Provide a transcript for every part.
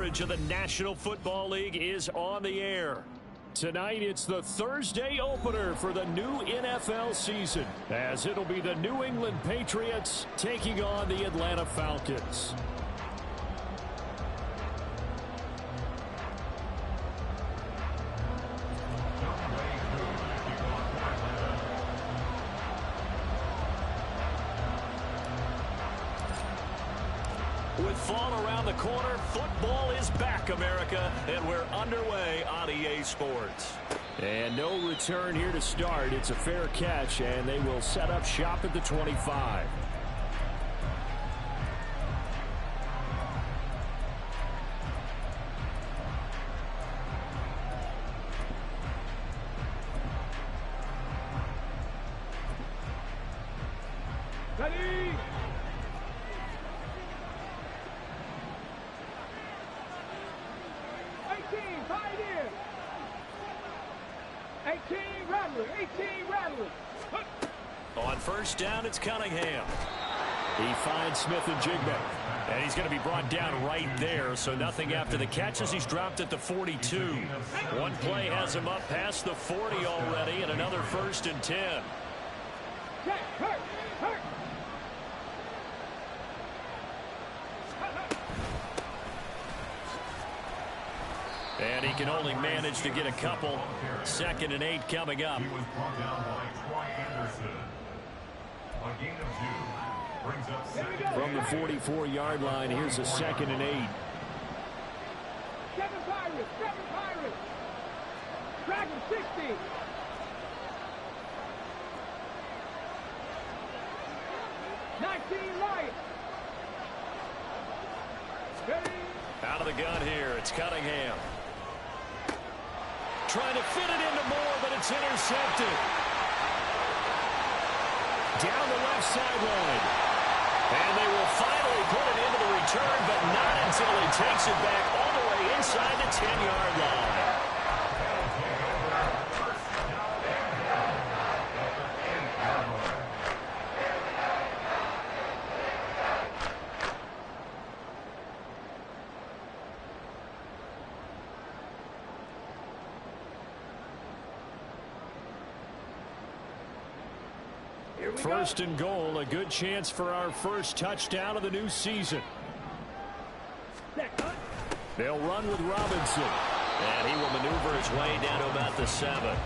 coverage of the National Football League is on the air. Tonight, it's the Thursday opener for the new NFL season, as it'll be the New England Patriots taking on the Atlanta Falcons. With fall around the corner, football is back, America, and we're underway on EA Sports. And no return here to start. It's a fair catch, and they will set up shop at the 25. Ready? On first down, it's Cunningham. He finds Smith and Jigba. And he's going to be brought down right there, so nothing after the catch as he's dropped at the 42. One play has him up past the 40 already, and another 1st and 10. And he can only manage to get a couple. 2nd and 8 coming up. He was brought down by Troy Anderson. A gain of 2 brings up 2nd. From the 44-yard line, here's a 2nd and 8. 7 Pirates, 7 Pirates. Dragon 60. Lions. Out of the gun here, it's Cunningham. Trying to fit it into Moore, but it's intercepted. Down the left sideline. And they will finally put it into the return, but not until he takes it back all the way inside the 10-yard line. First and goal, a good chance for our first touchdown of the new season. They'll run with Robinson. And he will maneuver his way down to about the 7.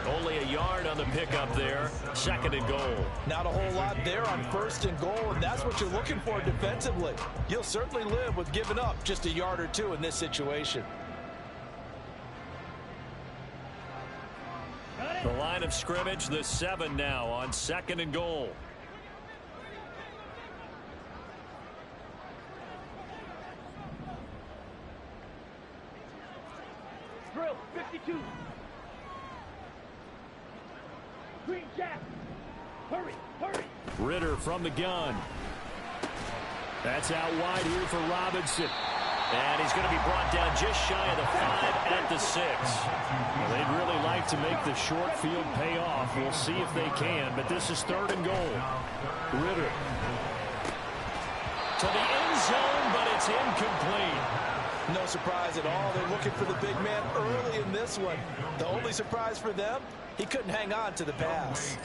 Only a yard on the pickup there. 2nd and goal. Not a whole lot there on 1st and goal, and that's what you're looking for defensively. You'll certainly live with giving up just a yard or 2 in this situation. The line of scrimmage, the 7 now on 2nd and goal. Drill 52. Green Jack. Hurry, hurry. Ritter from the gun. That's out wide here for Robinson. And he's going to be brought down just shy of the 5 at the 6. Well, they'd really like to make the short field pay off. We'll see if they can, but this is 3rd and goal. Ritter to the end zone, but it's incomplete. No surprise at all. They're looking for the big man early in this one. The only surprise for them, he couldn't hang on to the pass.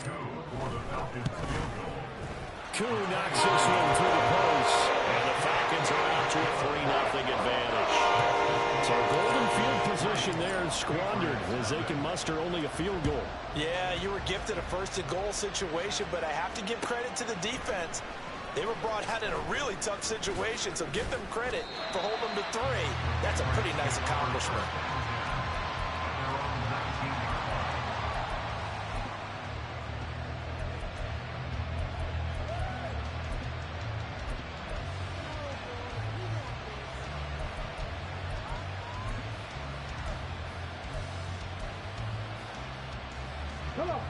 Koo knocks this one through the post. And the Falcons are out to a 3-0 advantage. So golden field position there squandered as they can muster only a field goal. Yeah, you were gifted a 1st and goal situation, but I have to give credit to the defense. They were brought out in a really tough situation, so give them credit for holding them to 3. That's a pretty nice accomplishment.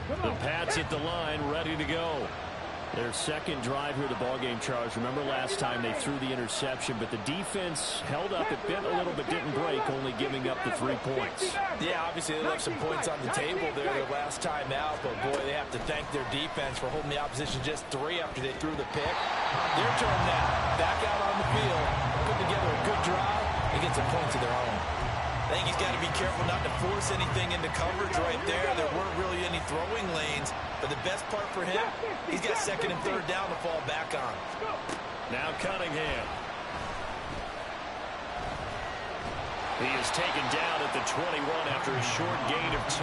The Pats at the line, ready to go. Their 2nd drive here, the ballgame, Charles. Remember last time they threw the interception, but the defense held up. It bent a little, but didn't break, only giving up the 3 points. Yeah, obviously they left some points on the table there their last time out, but boy, they have to thank their defense for holding the opposition just 3 after they threw the pick. Their turn now, back out on the field, put together a good drive, and gets a point to their own. I think he's got to be careful not to force anything into coverage right there. There weren't really any throwing lanes, but the best part for him, he's got second and third down to fall back on. Now Cunningham. He is taken down at the 21 after a short gain of 2.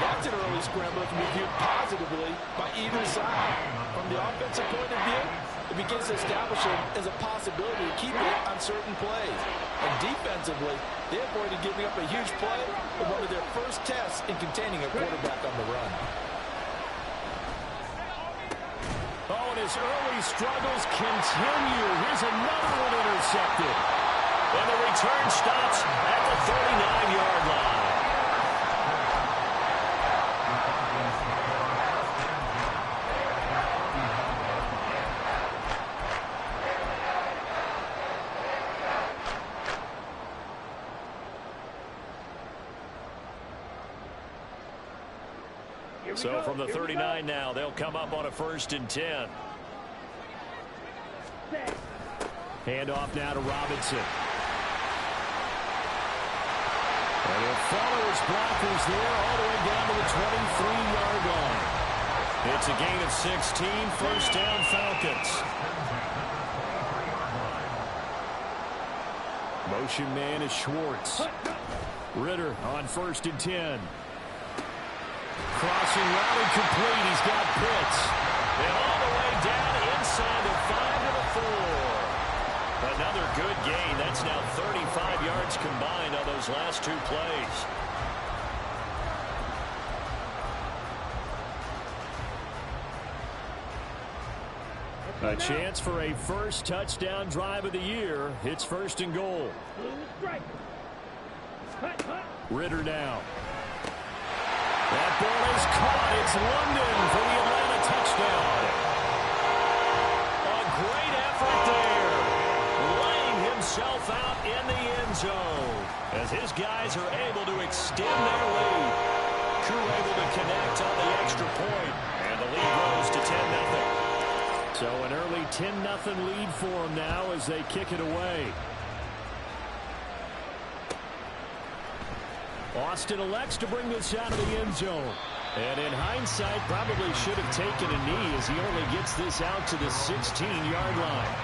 That's an early scramble that can be viewed positively by either side. From the offensive point of view, it begins to establish it as a possibility to keep it on certain plays. And defensively, they avoided giving up a huge play with one of their first tests in containing a quarterback on the run. Oh, and his early struggles continue. Here's another one intercepted. And the return stops at the 39-yard line. So from the 39 now, they'll come up on a 1st and 10. Handoff now to Robinson. And he'll follow his blockers there all the way down to the 23-yard line. It's a gain of 16, 1st down Falcons. Motion man is Schwartz. Ritter on 1st and 10. Crossing route incomplete. He's got Pitts. And all the way down inside the 5 to the 4. Another good gain. That's now 35 yards combined on those last 2 plays. A chance for a first touchdown drive of the year. It's 1st and goal. Ritter now. That ball is caught. It's London for the Atlanta touchdown. A great effort there. Laying himself out in the end zone as his guys are able to extend their lead. Crew able to connect on the extra point, and the lead grows to 10-0. So an early 10-0 lead for them now as they kick it away. Austin elects to bring this out of the end zone. And in hindsight, probably should have taken a knee as he only gets this out to the 16-yard line.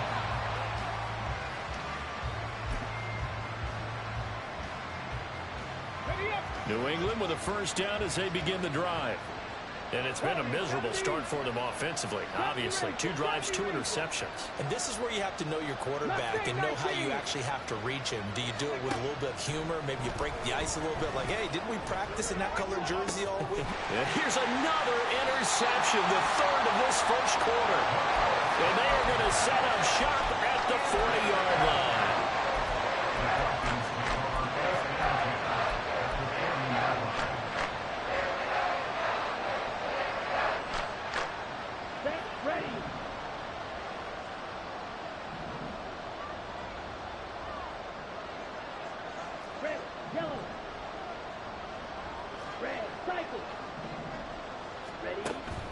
New England with a 1st down as they begin the drive. And it's been a miserable start for them offensively. Obviously, 2 drives, 2 interceptions. And this is where you have to know your quarterback and know how you actually have to reach him. Do you do it with a little bit of humor? Maybe you break the ice a little bit like, hey, didn't we practice in that color jersey all week? And here's another interception, the 3rd of this 1st quarter. And they are going to set up shop at the 40-yard line.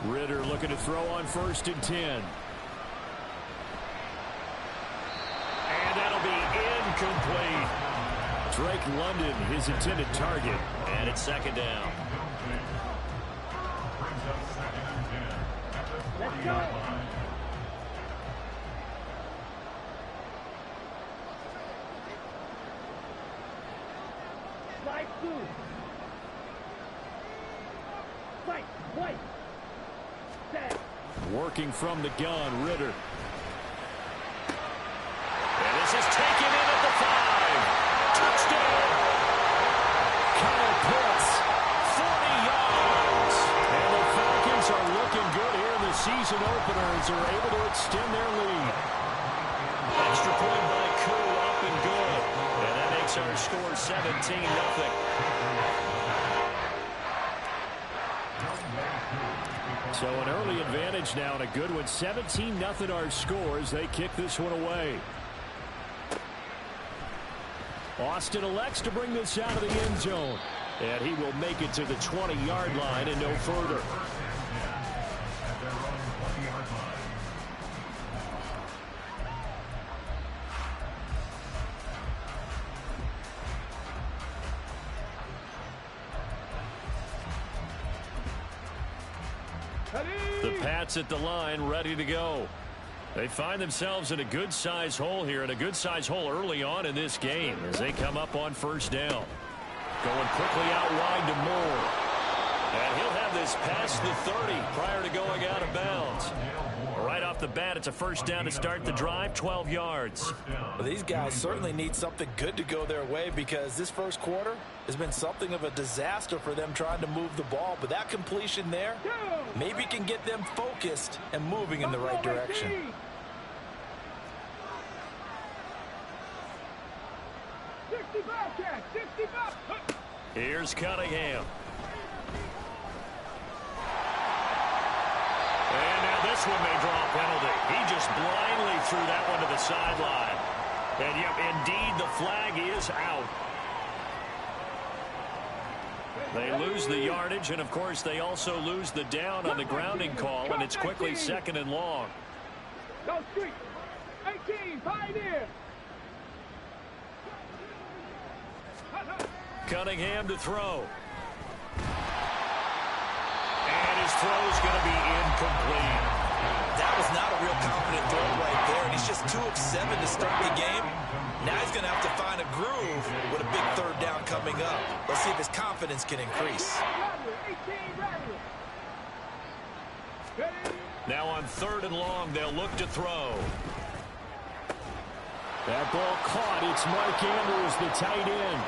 Ritter looking to throw on 1st and 10. And that'll be incomplete. Drake London, his intended target. And it's 2nd down. Let's go. Slide through. Fight, white. Working from the gun, Ritter. And this is taken in at the 5. Touchdown! Kyle Pitts, 40 yards. And the Falcons are looking good here in the season opener as they're able to extend their lead. Extra point by Koo, up and good. And that makes our score 17-0. So an early advantage now and a good one. 17-0 our score as they kick this one away. Austin elects to bring this out of the end zone. And he will make it to the 20-yard line and no further. The Pats at the line, ready to go. They find themselves in a good-sized hole here, and a good-sized hole early on in this game as they come up on first down. Going quickly out wide to Moore. And he'll have this past the 30 prior to going out of bounds. Right off the bat, it's a first down to start the drive, 12 yards. Well, these guys certainly need something good to go their way because this first quarter has been something of a disaster for them trying to move the ball. But that completion there maybe can get them focused and moving in the right direction. Here's Cunningham. And now this one may draw a penalty. He just blindly threw that one to the sideline. And yep, indeed, the flag is out. They lose the yardage, and of course, they also lose the down on the grounding call, and it's quickly 2nd and long. Go street. 18, Pioneer. Cunningham to throw. And his throw's going to be incomplete. That was not a real confident throw right there, and he's just 2 of 7 to start the game. Now he's going to have to find a groove with a big 3rd down coming up. Let's see if his confidence can increase. Now on 3rd and long, they'll look to throw. That ball caught. It's Mark Andrews, the tight end.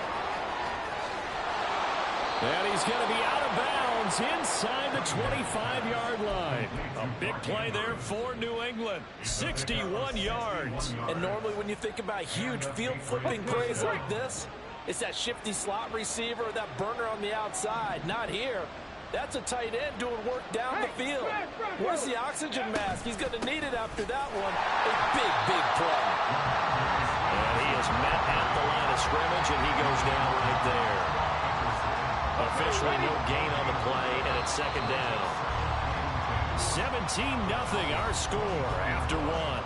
And he's going to be out of bounds inside the 25-yard line. A big play there for New England. 61 yards. And normally when you think about huge field-flipping plays like this, it's that shifty slot receiver, that burner on the outside. Not here. That's a tight end doing work down the field. Where's the oxygen mask? He's going to need it after that one. A big, big play. And he is met at the line of scrimmage, and he goes down right there. Officially no gain on the play, and it's 2nd down. 17-0 our score after 1.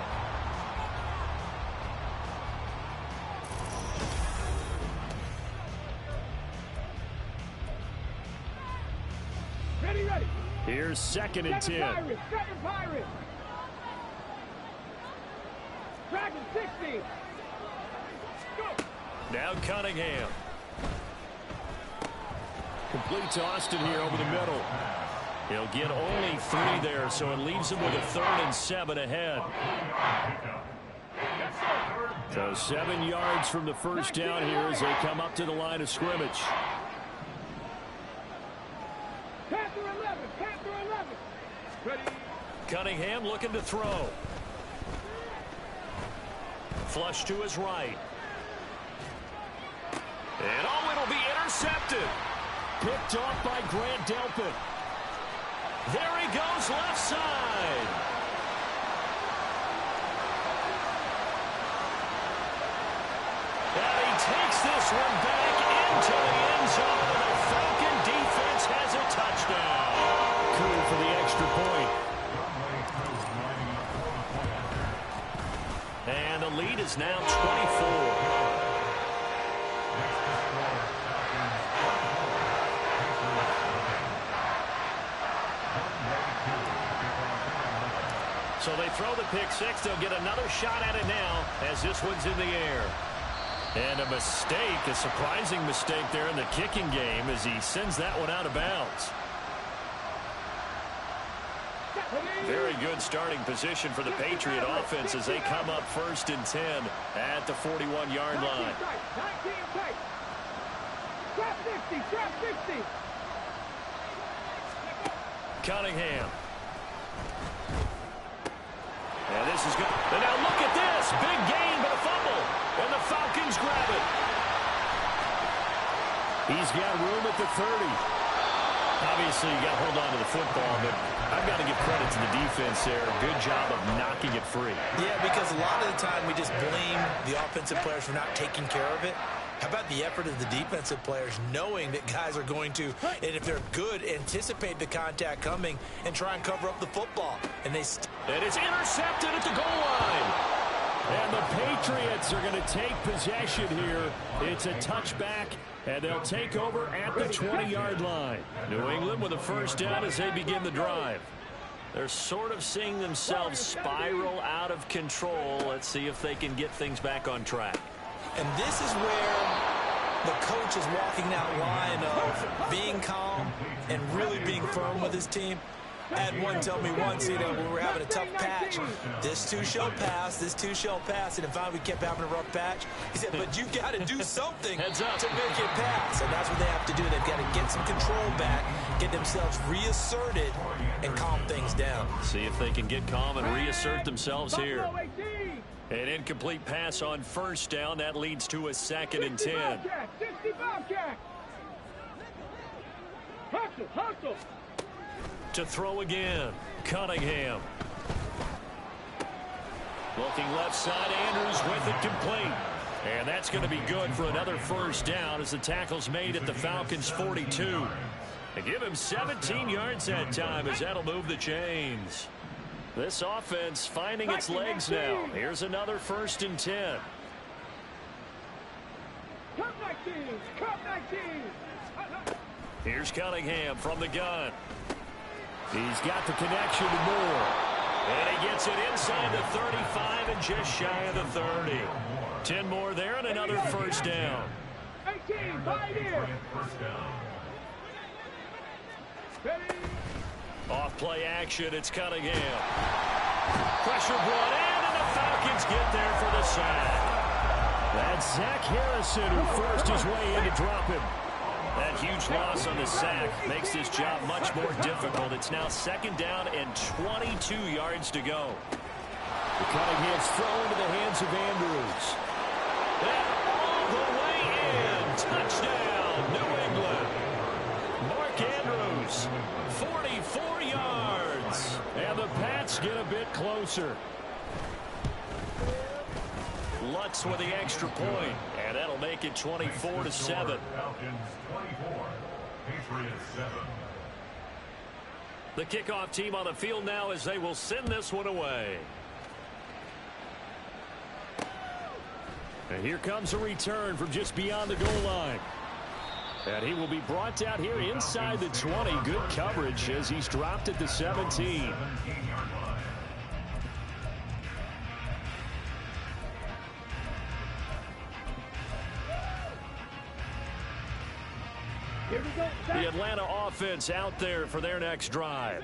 Ready. Here's 2nd and 10. Second Pirate. Dragon 60. Go. Now Cunningham. Complete to Austin here over the middle. He'll get only 3 there, so it leaves him with a 3rd and 7 ahead. So 7 yards from the first down here as they come up to the line of scrimmage. Panther 11. Ready. Cunningham looking to throw. Flush to his right. And it'll be intercepted. Picked off by Grant Delpit. There he goes, left side. And he takes this one back into the end zone. And the Falcon defense has a touchdown. Cool for the extra point. And the lead is now 24. So they throw the pick 6. They'll get another shot at it now as this one's in the air. And a mistake, a surprising mistake there in the kicking game as he sends that one out of bounds. Very good starting position for the Patriot offense as they come up 1st and 10 at the 41-yard line. Trap 60. Cunningham. And this is good. And now look at this. Big gain, but a fumble. And the Falcons grab it. He's got room at the 30. Obviously, you got to hold on to the football, but I've got to give credit to the defense there. Good job of knocking it free. Yeah, because a lot of the time we just blame the offensive players for not taking care of it. How about the effort of the defensive players knowing that guys are going to, and if they're good, anticipate the contact coming and try and cover up the football. And it's intercepted at the goal line. And the Patriots are going to take possession here. It's a touchback, and they'll take over at the 20-yard line. New England with a first down as they begin the drive. They're sort of seeing themselves spiral out of control. Let's see if they can get things back on track. And this is where the coach is walking that line of being calm and really being firm with his team. I had one tell me once, when we were having a tough patch, this too shall pass, this too shall pass. And if we kept having a rough patch, he said, but you got to do something to make it pass. And that's what they have to do. They've got to get some control back, get themselves reasserted, and calm things down. See if they can get calm and reassert themselves here. An incomplete pass on first down. That leads to a 2nd and 10. Hustle. To throw again, Cunningham. Looking left side, Andrews with it complete. And that's going to be good for another first down as the tackle's made at the Falcons' 42. They give him 17 yards that time as that'll move the chains. This offense finding its legs now. Here's another 1st and 10. Here's Cunningham from the gun. He's got the connection to Moore. And he gets it inside the 35 and just shy of the 30. 10 more there and another first down. 18, buy it. Off play action, it's Cunningham. Pressure brought in, and the Falcons get there for the sack. That's Zach Harrison who forced his way in to drop him. That huge loss on the sack makes this job much more difficult. It's now 2nd down and 22 yards to go. The Cunningham's thrown into the hands of Andrews. And all the way in. Touchdown, New England. Mark Andrews, 44 yards. And the Pats get a bit closer. Lutz with the extra point, and that'll make it 24-7. Falcons 24, Patriots 7. The kickoff team on the field now as they will send this one away. And here comes a return from just beyond the goal line. And he will be brought down here inside the 20. Good coverage as he's dropped at the 17. The Atlanta offense out there for their next drive.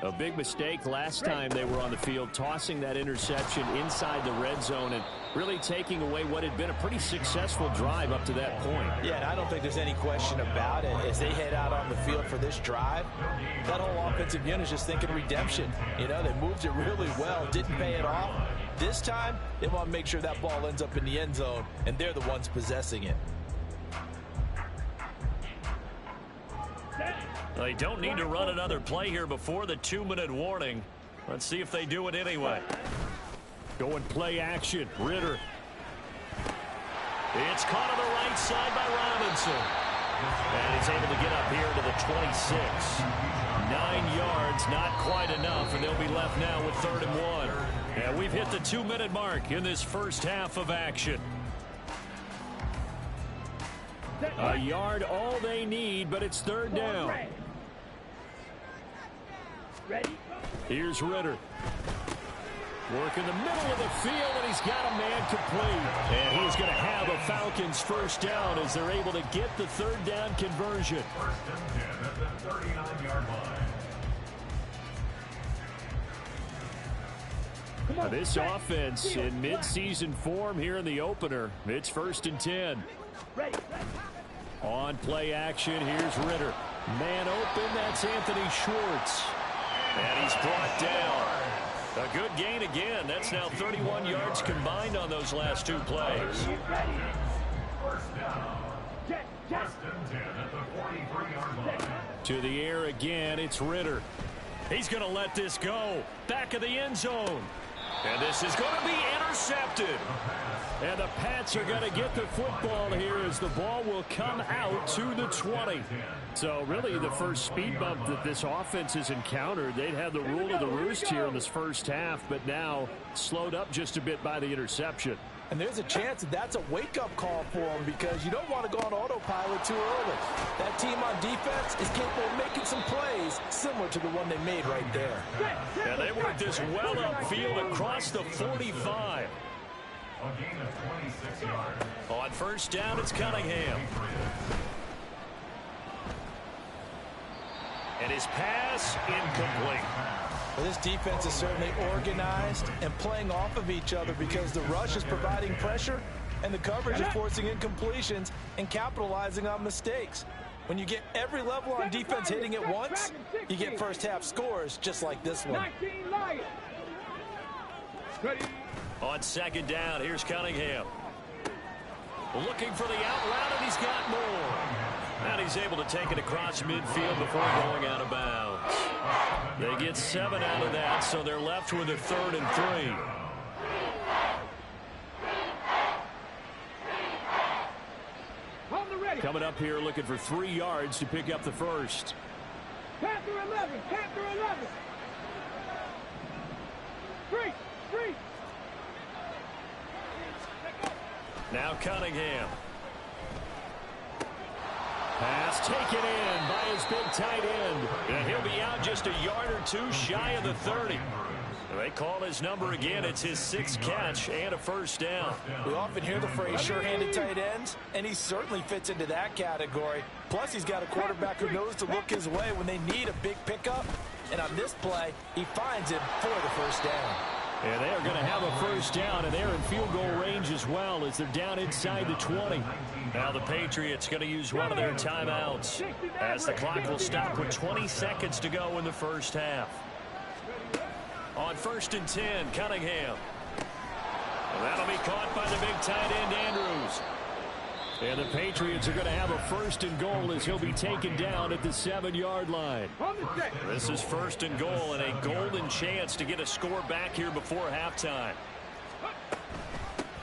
A big mistake last time they were on the field, tossing that interception inside the red zone and really taking away what had been a pretty successful drive up to that point. Yeah, and I don't think there's any question about it. As they head out on the field for this drive, that whole offensive unit is just thinking redemption. They moved it really well, didn't pay it off. This time, they want to make sure that ball ends up in the end zone, and they're the ones possessing it. They don't need to run another play here before the 2-minute warning. Let's see if they do it anyway. Going play action. Ritter. It's caught on the right side by Robinson. And he's able to get up here to the 26. 9 yards, not quite enough, and they'll be left now with 3rd and 1. And we've hit the 2-minute mark in this first half of action. A yard all they need, but it's 3rd down. Here's Ritter. Working the middle of the field, and he's got a man complete. And he's going to have a Falcons first down as they're able to get the 3rd down conversion. 1st and 10 at the 39-yard line. This offense in midseason form here in the opener. It's 1st and 10. On play action, here's Ritter. Man open, that's Anthony Schwartz. And he's brought down. A good gain again. That's now 31 yards combined on those last 2 plays. 1st down. 1st and 10 at the 43-yard line. To the air again, it's Ritter. He's going to let this go. Back of the end zone. And this is going to be intercepted. And the Pats are going to get the football here as the ball will come out to the 20. So really the first speed bump that this offense has encountered. They'd had the rule of the roost here in this first half, but now slowed up just a bit by the interception. And there's a chance that that's a wake-up call for them because you don't want to go on autopilot too early. That team on defense is capable of making some plays similar to the one they made right there. And they worked this well upfield across the 45. A gain of 26 yards. On first down, it's Cunningham. And his pass incomplete. Well, this defense is certainly organized and playing off of each other because the rush is providing pressure and the coverage is forcing incompletions and capitalizing on mistakes. When you get every level on defense hitting at once, you get first half scores just like this one. On second down, here's Cunningham. Looking for the out route, and he's got more. And he's able to take it across midfield before going out of bounds. They get 7 out of that, so they're left with a 3rd and 3. Coming up here looking for 3 yards to pick up the first. Panther 11, Panther 11. 3. Now Cunningham. Pass taken in by his big tight end. And he'll be out just a yard or 2 shy of the 30. They call his number again. It's his 6th catch and a first down. We often hear the phrase sure-handed tight ends, and he certainly fits into that category. Plus, he's got a quarterback who knows to look his way when they need a big pickup. And on this play, he finds him for the first down. And they are going to have a first down, and they're in field goal range as well as they're down inside the 20. Now the Patriots going to use one of their timeouts as the clock will stop with 20 seconds to go in the first half. On 1st and 10, Cunningham. And that'll be caught by the big tight end, Andrews. And the Patriots are going to have a 1st and goal as he'll be taken down at the 7-yard line. This is 1st and goal and a golden chance to get a score back here before halftime.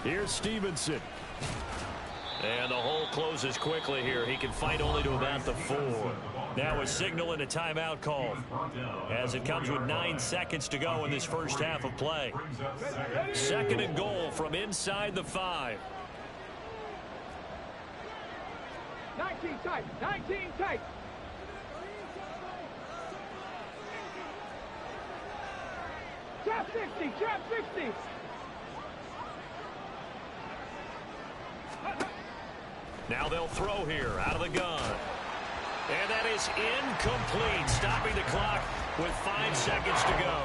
Here's Stevenson. And the hole closes quickly here. He can fight only to about the 4. Now a signal and a timeout call as it comes with 9 seconds to go in this first half of play. 2nd and goal from inside the 5. 19 tight, 19 tight. Trap 60, trap 60. Now they'll throw here out of the gun. And that is incomplete, stopping the clock with 5 seconds to go.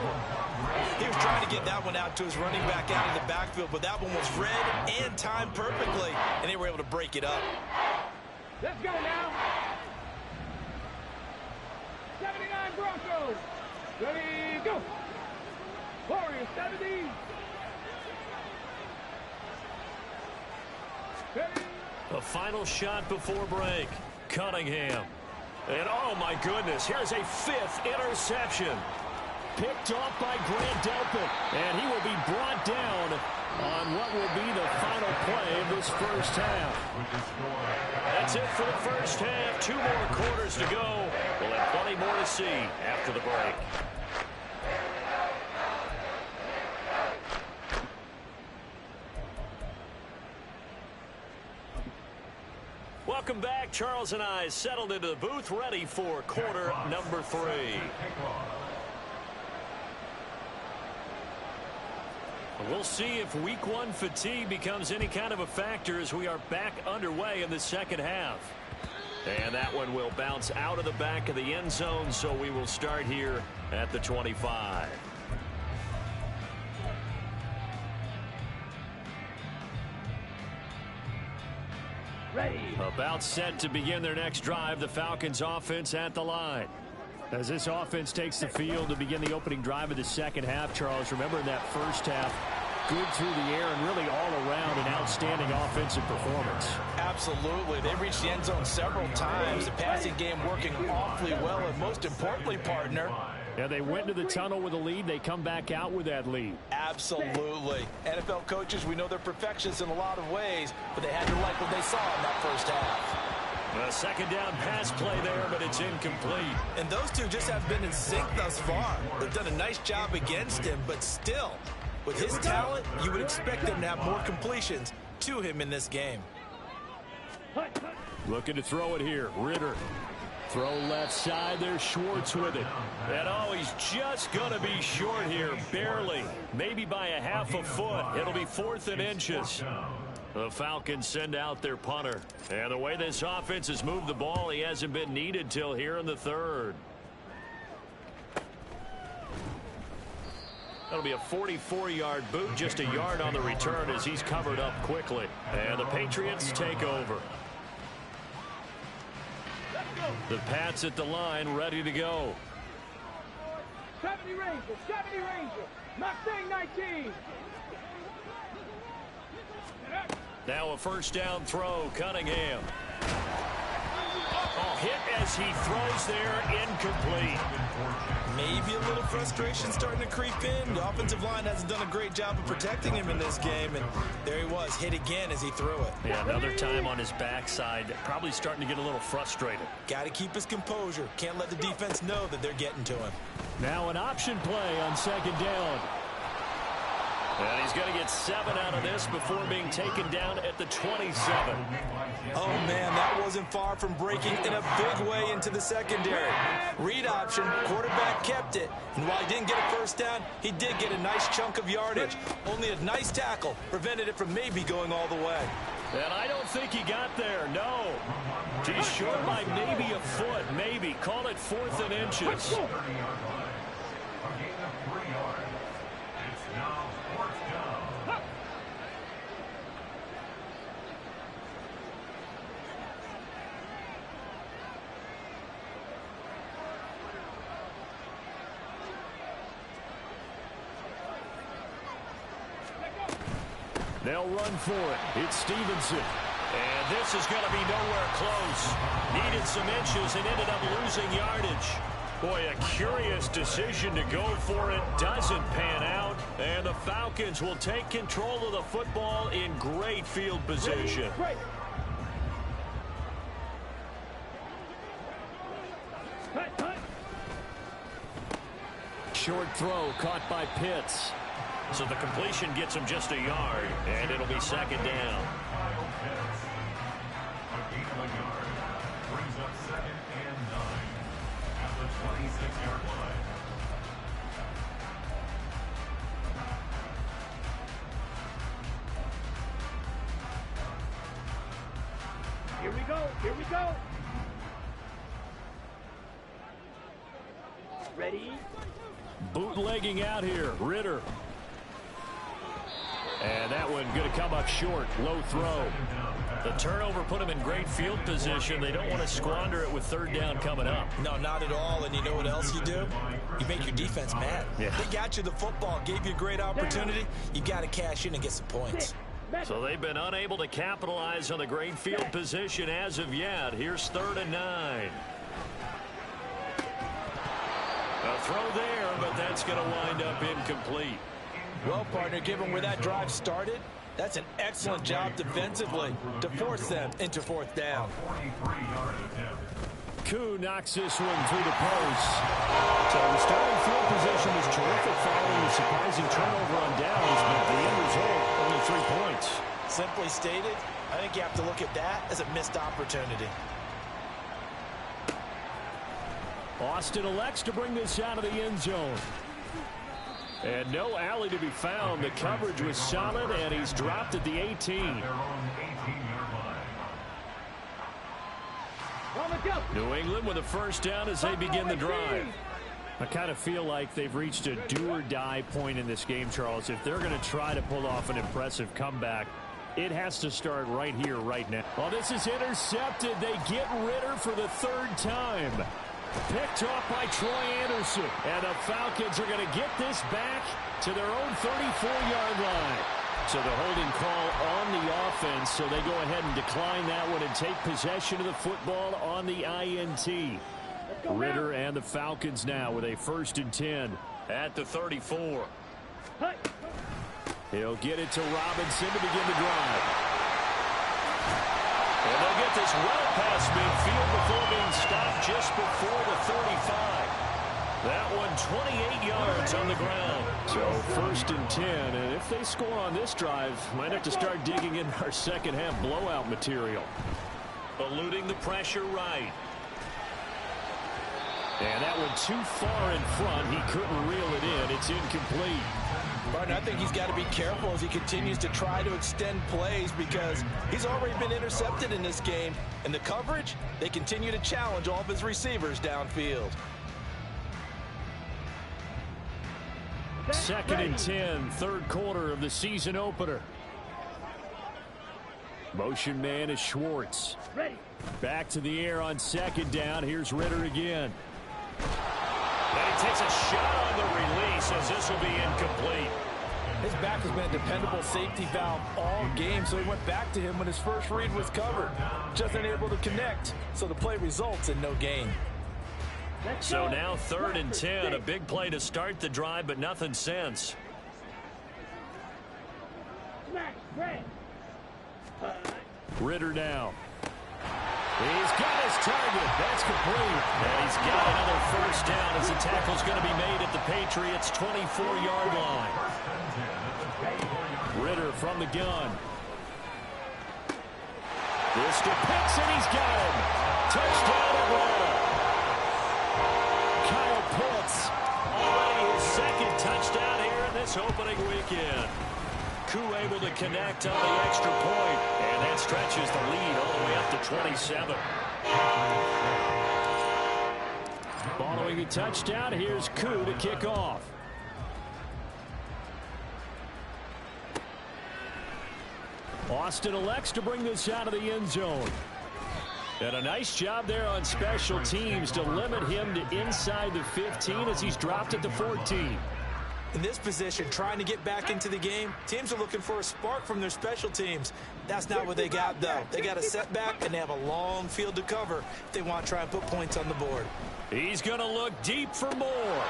He was trying to get that one out to his running back out in the backfield, but that one was read and timed perfectly, and they were able to break it up. Let's go now. 79 Broncos. Ready, go. Warriors 70. Ready. A final shot before break. Cunningham. And oh my goodness, here's a 5th interception. Picked off by Grant Delpit. And he will be brought down on what will be the final play of this first half. That's it for the first half. 2 more quarters to go. We'll have plenty more to see after the break. Welcome back. Charles and I settled into the booth ready for quarter number 3. We'll see if week 1 fatigue becomes any kind of a factor as we are back underway in the second half. And that one will bounce out of the back of the end zone, so we will start here at the 25. Ready. About set to begin their next drive, the Falcons offense at the line. As this offense takes the field to begin the opening drive of the second half, Charles, remember in that first half, good through the air and really all around an outstanding offensive performance. Absolutely. They reached the end zone several times. The passing game working awfully well, and most importantly, partner, yeah, they went to the tunnel with a lead. They come back out with that lead. Absolutely. NFL coaches, we know they're perfectionists in a lot of ways, but they had to like what they saw in that first half. A second down pass play there, but it's incomplete. And those two just have been in sync thus far. They've done a nice job against him, but still, With his talent, you would expect them to have more completions to him in this game. Looking to throw it here. Ritter. Throw left side. There's Schwartz with it. And oh, he's just going to be short here. Barely. Maybe by a half a foot. It'll be 4th and inches. The Falcons send out their punter. And the way this offense has moved the ball, he hasn't been needed till here in the 3rd. That'll be a 44-yard boot, just a yard on the return as he's covered up quickly. And the Patriots take over. The Pats at the line, ready to go. 70 Ranger, 70 Ranger. Not saying 19. Now a first down throw, Cunningham. Oh, hit as he throws there, incomplete. Maybe a little frustration starting to creep in. The offensive line hasn't done a great job of protecting him in this game, and there he was, hit again as he threw it. Yeah, another time on his backside, probably starting to get a little frustrated. Got to keep his composure. Can't let the defense know that they're getting to him. Now an option play on 2nd down. And he's going to get 7 out of this before being taken down at the 27. Oh, man, that wasn't far from breaking in a big way into the secondary. Read option, quarterback kept it. And while he didn't get a first down, he did get a nice chunk of yardage. Only a nice tackle prevented it from maybe going all the way. And I don't think he got there, no. He's short by maybe a foot, maybe. Call it 4th and inches. They'll run for it. It's Stevenson. And this is going to be nowhere close. Needed some inches and ended up losing yardage. Boy, a curious decision to go for it. Doesn't pan out. And the Falcons will take control of the football in great field position. Short throw caught by Pitts. So the completion gets him just a yard, and it'll be 2nd down. Brings up 2nd and 9 at the 26-yard line. Here we go, here we go. Ready? Bootlegging out here, Ritter. And that one going to come up short. Low throw. The turnover put him in great field position. They don't want to squander it with 3rd down coming up. No, not at all. And you know what else you do? You make your defense mad. Yeah. They got you the football, gave you a great opportunity. You got to cash in and get some points. So they've been unable to capitalize on the great field position as of yet. Here's 3rd and 9. A throw there, but that's going to wind up incomplete. Well, partner, given where that drive started, that's an excellent job defensively to force them into 4th down. 43-yard attempt. Koo knocks this one through the post. So the starting field position was terrific following the surprising turnover on downs, but the end result, only 3 points. Simply stated, I think you have to look at that as a missed opportunity. Austin elects to bring this out of the end zone. And no alley to be found. The coverage was solid, and he's dropped at the 18. Their own 18-yard line. New England with a first down as they begin the drive. I kind of feel like they've reached a do-or-die point in this game, Charles. If they're going to try to pull off an impressive comeback, it has to start right here, right now. Well, this is intercepted. They get Ritter for the 3rd time. Picked off by Troy Anderson. And the Falcons are going to get this back to their own 34-yard line. So the holding call on the offense, so they go ahead and decline that one and take possession of the football on the INT. Ritter and the Falcons now with a 1st and 10 at the 34. He'll get it to Robinson to begin the drive. And they'll get this well past midfield before being stopped just before the 35. That one 28 yards on the ground. So 1st and 10, and if they score on this drive, might have to start digging in our second half blowout material. Eluding the pressure right. And that one too far in front. He couldn't reel it in. It's incomplete. Martin, I think he's got to be careful as he continues to try to extend plays because he's already been intercepted in this game. And the coverage, they continue to challenge all of his receivers downfield. 2nd and 10, 3rd quarter of the season opener. Motion man is Schwartz. Back to the air on 2nd down. Here's Ritter again. And he takes a shot on the release as this will be incomplete. His back has been a dependable safety valve all game, so he went back to him when his first read was covered. Just unable to connect, so the play results in no gain. So now 3rd and 10, a big play to start the drive, but nothing since. Ritter now. He's got his target. That's complete. And he's got another 1st down as the tackle's going to be made at the Patriots' 24-yard line. Ritter from the gun. This to Pitts, and he's got him. Touchdown Atlanta. Kyle Pitts, already his 2nd touchdown here in this opening weekend. Koo able to connect on the extra point, and that stretches the lead all the way up to 27. Following the touchdown, here's Koo to kick off. Austin elects to bring this out of the end zone. And a nice job there on special teams to limit him to inside the 15 as he's dropped at the 14. In this position, trying to get back into the game, teams are looking for a spark from their special teams. That's not what they got, though. They got a setback, and they have a long field to cover if they want to try and put points on the board. He's going to look deep for more.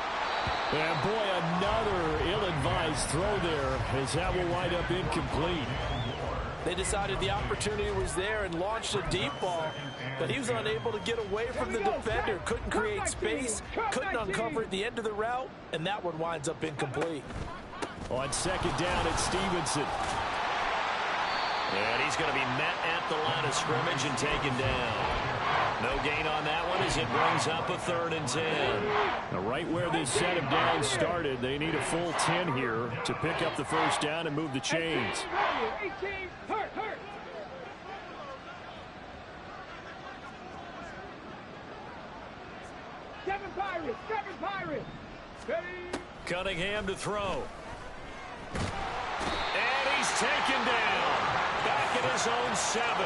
And boy, another ill-advised throw there as that will wind up incomplete. They decided the opportunity was there and launched a deep ball, but he was unable to get away from the defender, couldn't create space, couldn't uncover at the end of the route, and that one winds up incomplete. On 2nd down, it's Stevenson. And he's going to be met at the line of scrimmage and taken down. No gain on that one as it brings up a 3rd and 10. Now, right where this set of downs started, they need a full 10 here to pick up the 1st down and move the chains. 18, hurt. Seven Pirates. Ready. Cunningham to throw. And he's taken down. Back at his own 7.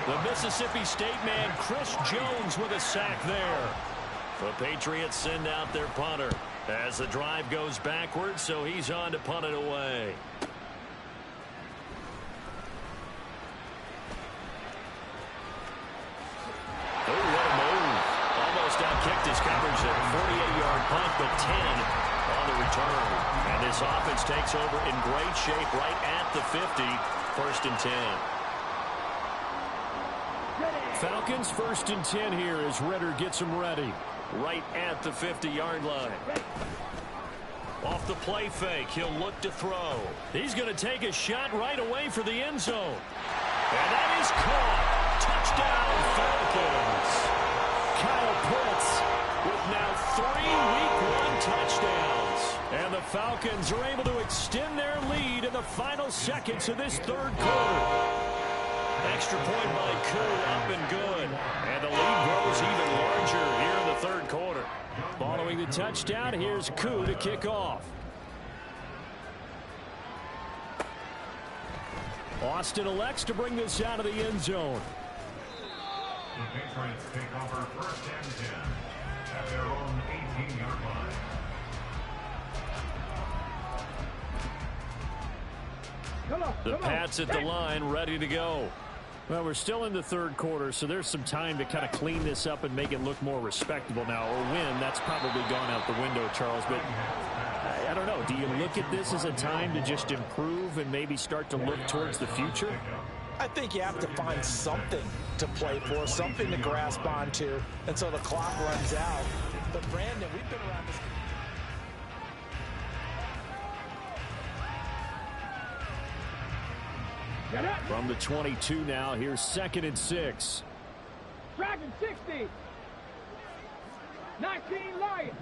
The Mississippi State man, Chris Jones, with a sack there. The Patriots send out their punter as the drive goes backwards, so he's on to punt it away. Oh, what a move. Almost outkicked his coverage at 48-yard punt, but 10 on the return. And this offense takes over in great shape right at the 50, 1st and 10. Falcons 1st and 10 here as Ritter gets them ready. Right at the 50-yard line. Off the play fake, he'll look to throw. He's going to take a shot right away for the end zone. And that is caught. Touchdown, Falcons. Kyle Pitts with now 3 Week 1 touchdowns. And the Falcons are able to extend their lead in the final seconds of this 3rd quarter. Extra point by Koo, up and good. And the lead grows even larger here in the 3rd quarter. Following the touchdown, here's Koo to kick off. Austin elects to bring this out of the end zone. The Patriots take over 1st and 10 at their own 18-yard line. The Pats at the line, ready to go. Well, we're still in the 3rd quarter, so there's some time to kind of clean this up and make it look more respectable now. Or win, that's probably gone out the window, Charles. But I don't know. Do you look at this as a time to just improve and maybe start to look towards the future? I think you have to find something to play for, something to grasp onto until the clock runs out. But, Brandon, we've been around this. From the 22 now, here's 2nd and 6. Dragon 60. 19 Lions.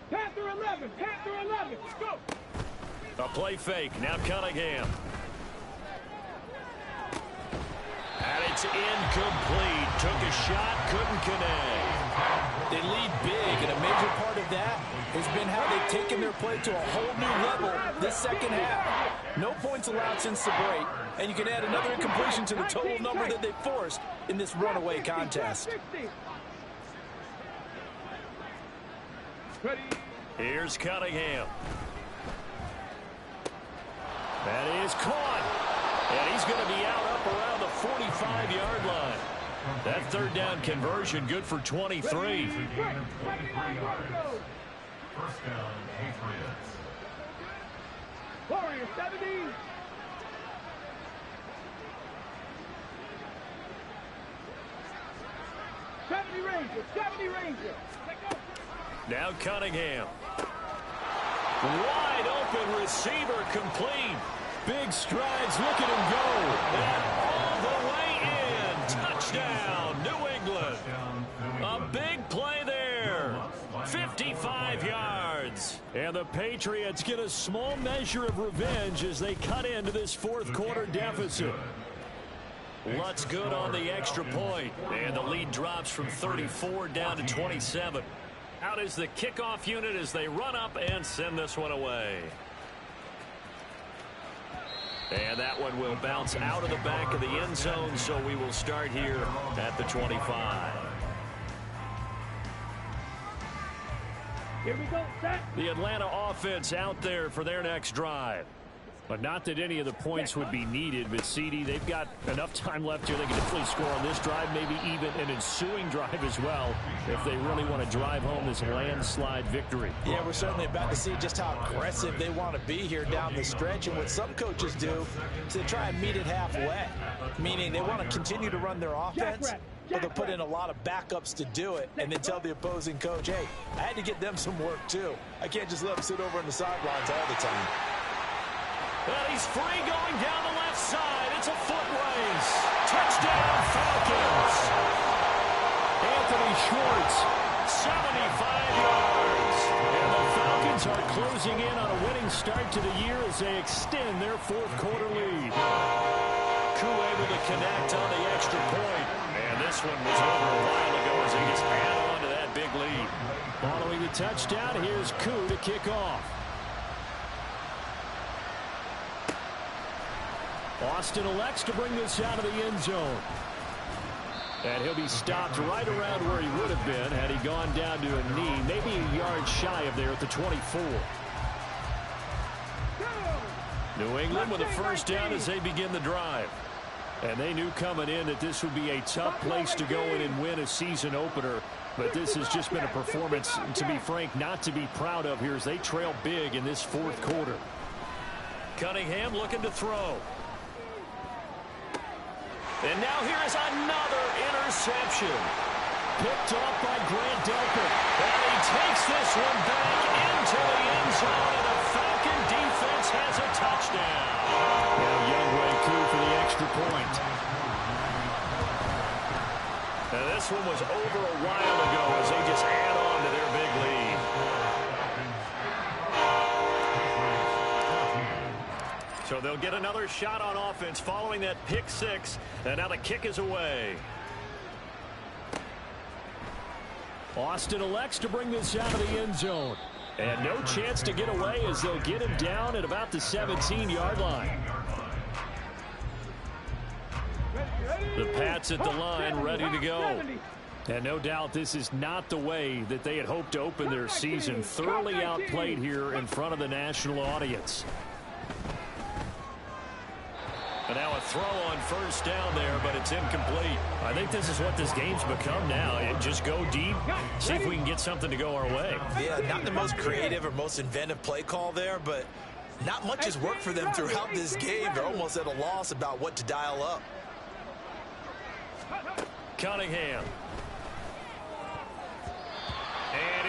Panther 11. Panther 11. Go. A play fake. Now Cunningham. And it's incomplete. Took a shot, couldn't connect. They lead big, and a major part of that has been how they've taken their play to a whole new level this second half. No points allowed since the break, and you can add another incompletion to the total number that they forced in this runaway contest. Here's Cunningham. That is caught. And he's going to be out up around the 45-yard line. That 3rd down conversion good for 23. First down, Patriots. Warrior 70. Ranger. 70 Ranger. Now Cunningham. Wide open receiver complete. Big strides. Look at him go. And all the way in. Touchdown, New England. A big play there. 55 yards. And the Patriots get a small measure of revenge as they cut into this 4th quarter deficit. Lutz good on the extra point. And the lead drops from 34 down to 27. Out is the kickoff unit as they run up and send this one away. And that one will bounce out of the back of the end zone, so we will start here at the 25. Here we go, set. The Atlanta offense out there for their next drive. But not that any of the points would be needed, but CD, they've got enough time left here. They can definitely score on this drive, maybe even an ensuing drive as well, if they really want to drive home this landslide victory. Yeah, we're certainly about to see just how aggressive they want to be here down the stretch. And what some coaches do is they try and meet it halfway, meaning they want to continue to run their offense, but they'll put in a lot of backups to do it and then tell the opposing coach, hey, I had to get them some work too. I can't just let them sit over on the sidelines all the time. And he's free going down the left side. It's a foot race. Touchdown, Falcons. Anthony Schwartz, 75 yards. and the Falcons are closing in on a winning start to the year as they extend their 4th quarter lead. Koo able to connect on the extra point. And this one was over a while ago as they just add on to that big lead. Following the touchdown, here's Koo to kick off. Austin elects to bring this out of the end zone. And he'll be stopped right around where he would have been had he gone down to a knee, maybe a yard shy of there at the 24. New England with a first down as they begin the drive. And they knew coming in that this would be a tough place to go in and win a season opener. But this has just been a performance, to be frank, not to be proud of here as they trail big in this 4th quarter. Cunningham looking to throw. And now here is another interception. Picked off by Grant Delpit. And he takes this one back into the end zone, and the Falcon defense has a touchdown. Now Younghoe Koo for the extra point. Now this one was over a while ago as they just add on to their big lead. So they'll get another shot on offense following that pick 6. And now the kick is away. Austin elects to bring this out of the end zone. And no chance to get away as they'll get him down at about the 17-yard line. The Pats at the line ready to go. And no doubt this is not the way that they had hoped to open their season. Thoroughly outplayed here in front of the national audience. And now a throw on first down there, but it's incomplete. I think this is what this game's become now. Just go deep, see if we can get something to go our way. Yeah, not the most creative or most inventive play call there, but not much has worked for them throughout this game. They're almost at a loss about what to dial up.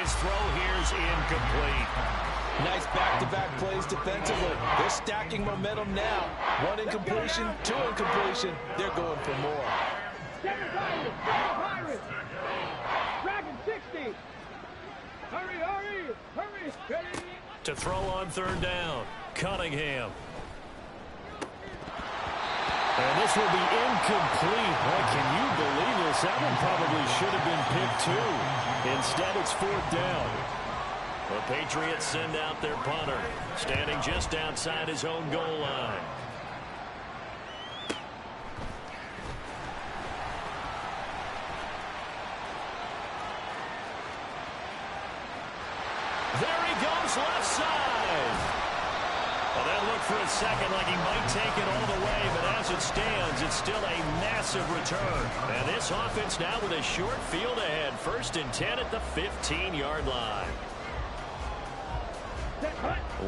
his throw here's incomplete. Nice back-to-back plays defensively. They're stacking momentum now. One incompletion, two incompletion. They're going for more. Seven Pirates. Dragon 60. Hurry, hurry, hurry. Ready. To throw on third down, Cunningham. And this will be incomplete. Boy, can you believe this? That one probably should have been picked too. Instead, it's fourth down. The Patriots send out their punter, standing just outside his own goal line. There he goes, left side. Well, that looked for a second like he might take it all the way, but as it stands, it's still a massive return. And this offense now with a short field ahead. 1st and 10 at the 15-yard line.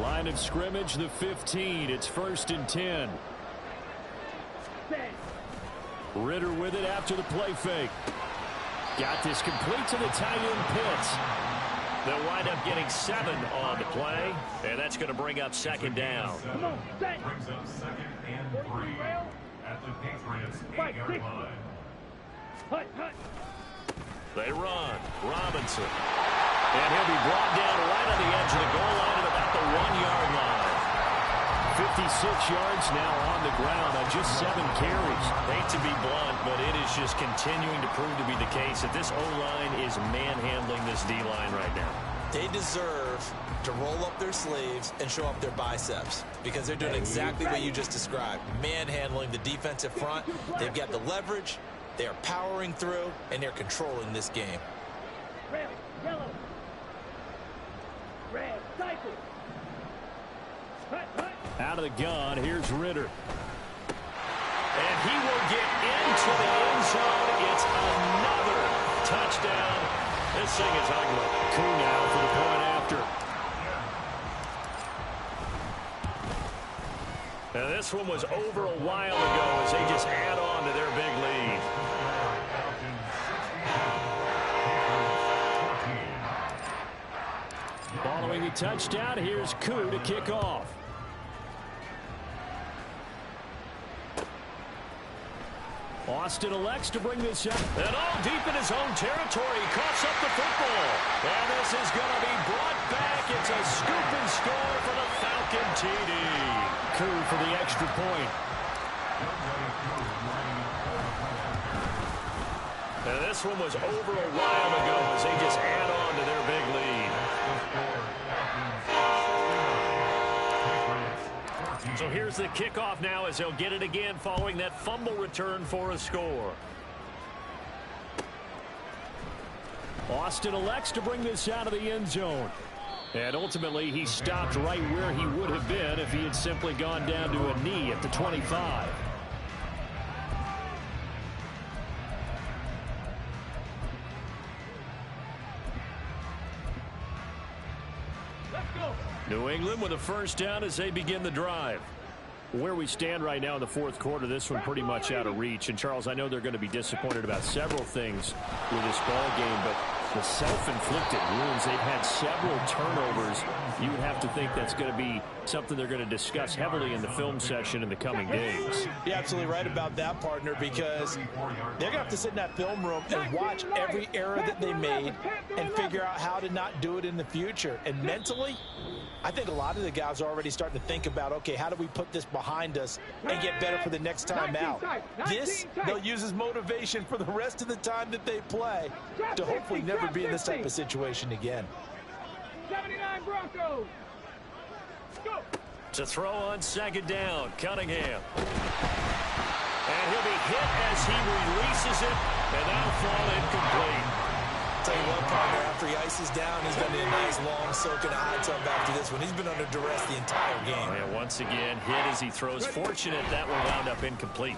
Line of scrimmage, the 15. It's 1st and 10. Ritter with it after the play fake. Got this complete to the tight end Pitts. They'll wind up getting 7 on the play, and that's going to bring up 2nd down. Brings up 2nd and 3 at the Patriots 8-yard line. They run. Robinson. And he'll be brought down right on the edge of the goal line at about the 1-yard line. 56 yards now on the ground on just 7 carries. Hate to be blunt, but it is just continuing to prove to be the case that this O-line is manhandling this D-line right now. They deserve to roll up their sleeves and show up their biceps because they're doing exactly what you just described. Manhandling the defensive front. They've got the leverage. They're powering through, and they're controlling this game. Red, yellow. Red, cycle. Out of the gun, here's Ritter. And he will get into the end zone. It's another touchdown. This thing is ugly. Coup now for the point after. Now this one was over a while ago as they just add on to their big lead. Following the touchdown, here's Coup to kick off. Austin elects to bring this up. And all deep in his own territory. He coughs up the football. And this is going to be brought back. It's a scoop and score for the Falcon TD. Coup for the extra point. And this one was over a while ago as they just add on to their big lead. So here's the kickoff now as they'll get it again following that fumble return for a score. Austin elects to bring this out of the end zone. And ultimately, he stopped right where he would have been if he had simply gone down to a knee at the 25. New England with a first down as they begin the drive. Where we stand right now in the fourth quarter, this one pretty much out of reach. And, Charles, I know they're going to be disappointed about several things with this ball game, but the self-inflicted wounds, they've had several turnovers. You would have to think that's going to be something they're going to discuss heavily in the film session in the coming days. You're absolutely right about that, partner, because they're going to have to sit in that film room and watch every error that they made and figure out how to not do it in the future. And mentally, I think a lot of the guys are already starting to think about, okay, how do we put this behind us and get better for the next time out? This, they'll use as motivation for the rest of the time that they play to hopefully never be in this type of situation again. 79 Broncos. Go. To throw on second down, Cunningham. And he'll be hit as he releases it, and that'll fall incomplete. Tell you what, partner, after he ices down, he's going to be a nice long soak in a hot tub after this one. He's been under duress the entire game. And once again, hit as he throws. Fortunate that one wound up incomplete.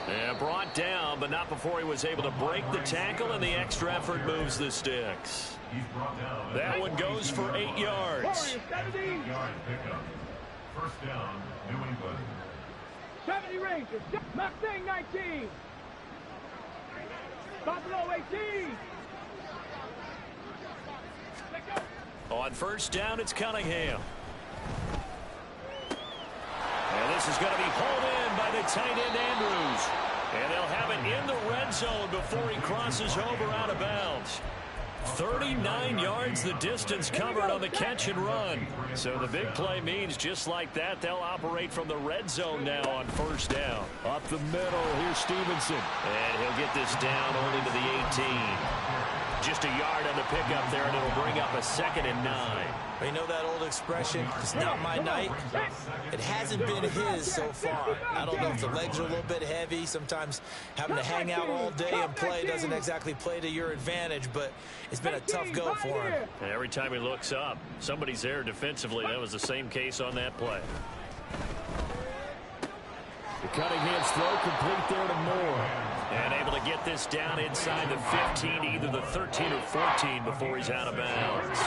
And brought down, but not before he was able to break the tackle, and the extra effort moves the sticks. That one goes for 8 yards. 8-yard pickup. First down, New England. 70 Rangers. Mustang 19. Buffalo 18. On first down, it's Cunningham. And this is going to be hauled in by the tight end, Andrews. And they'll have it in the red zone before he crosses over out of bounds. 39 yards the distance covered on the catch and run. So the big play means just like that, they'll operate from the red zone now on first down. Up the middle, here's Stevenson. And he'll get this down only to the 18. Just a yard on the pickup there, and it'll bring up a 2nd and 9. You know that old expression, it's not my night? It hasn't been his so far. I don't know if the legs are a little bit heavy. Sometimes having to hang out all day and play doesn't exactly play to your advantage, but it's been a tough go for him. And every time he looks up, somebody's there defensively. That was the same case on that play. The Cunningham's throw complete there to Moore. And able to get this down inside the 15, either the 13 or 14 before he's out of bounds.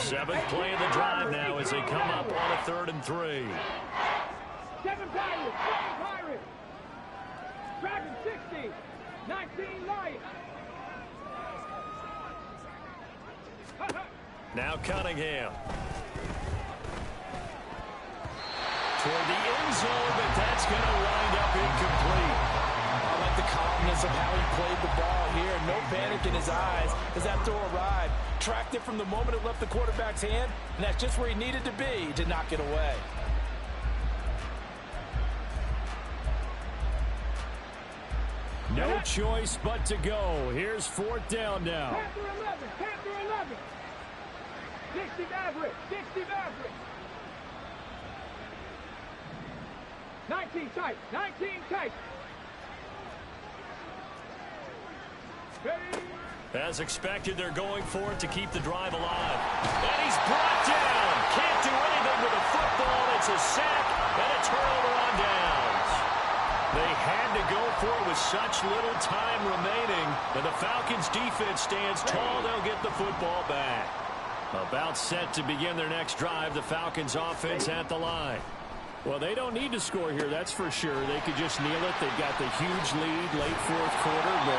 7th play of the drive now as they come up on a 3rd and 3. 7 Pirates. Dragon 60. 19 Lions. Now Cunningham. Toward the end zone, but that's going to wind up incomplete. I like the calmness of how he played the ball here. No panic in his eyes as that throw arrived. Tracked it from the moment it left the quarterback's hand, and that's just where he needed to be to knock it away. No choice but to go. Here's 4th down now. Panther 11. 60 Maverick. 19 tight. As expected, they're going for it to keep the drive alive. And he's brought down. Can't do anything with a football. It's a sack and a turnover on downs. They had to go for it with such little time remaining. And the Falcons defense stands tall. They'll get the football back. About set to begin their next drive. The Falcons offense at the line. Well, they don't need to score here, that's for sure. They could just kneel it. They've got the huge lead late 4th quarter, but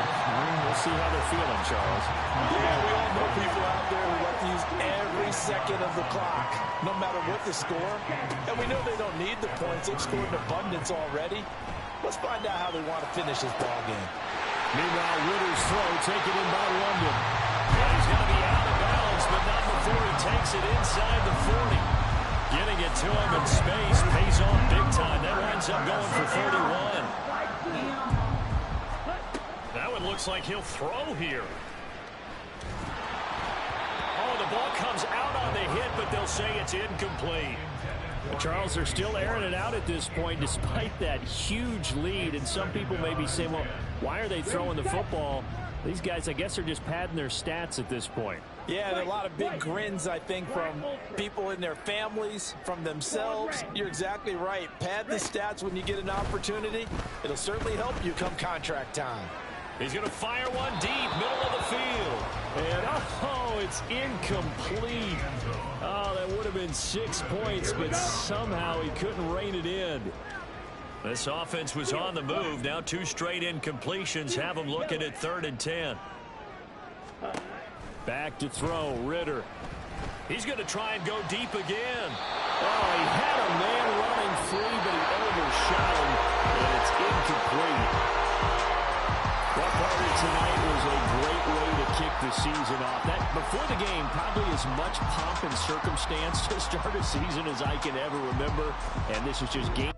we'll see how they're feeling, Charles. Yeah, we all know people out there who like to use every second of the clock, no matter what the score. And we know they don't need the points. They've scored in abundance already. Let's find out how they want to finish this ball game. Meanwhile, Ritter's throw taken in by London. And he's going to be out of bounds, but not before he takes it inside the 40. Getting it to him in space pays off big time. That winds up going for 31. That one looks like he'll throw here. Oh, the ball comes out on the hit, but they'll say it's incomplete. Charles, they're still airing it out at this point despite that huge lead. And some people may be saying, well, why are they throwing the football? These guys, I guess, are just padding their stats at this point. Yeah, there are a lot of big grins, I think, from people in their families, from themselves. You're exactly right. Pad the stats when you get an opportunity. It'll certainly help you come contract time. He's going to fire one deep, middle of the field. And, oh, it's incomplete. Oh, that would have been 6 points, but somehow he couldn't rein it in. This offense was on the move. Now 2 straight incompletions have them looking at 3rd and 10. Back to throw, Ritter. He's going to try and go deep again. Oh, he had a man running free, but he overshot him, and it's incomplete. That party tonight was a great way to kick the season off. That, before the game, probably as much pomp and circumstance to start a season as I can ever remember, and this is just game.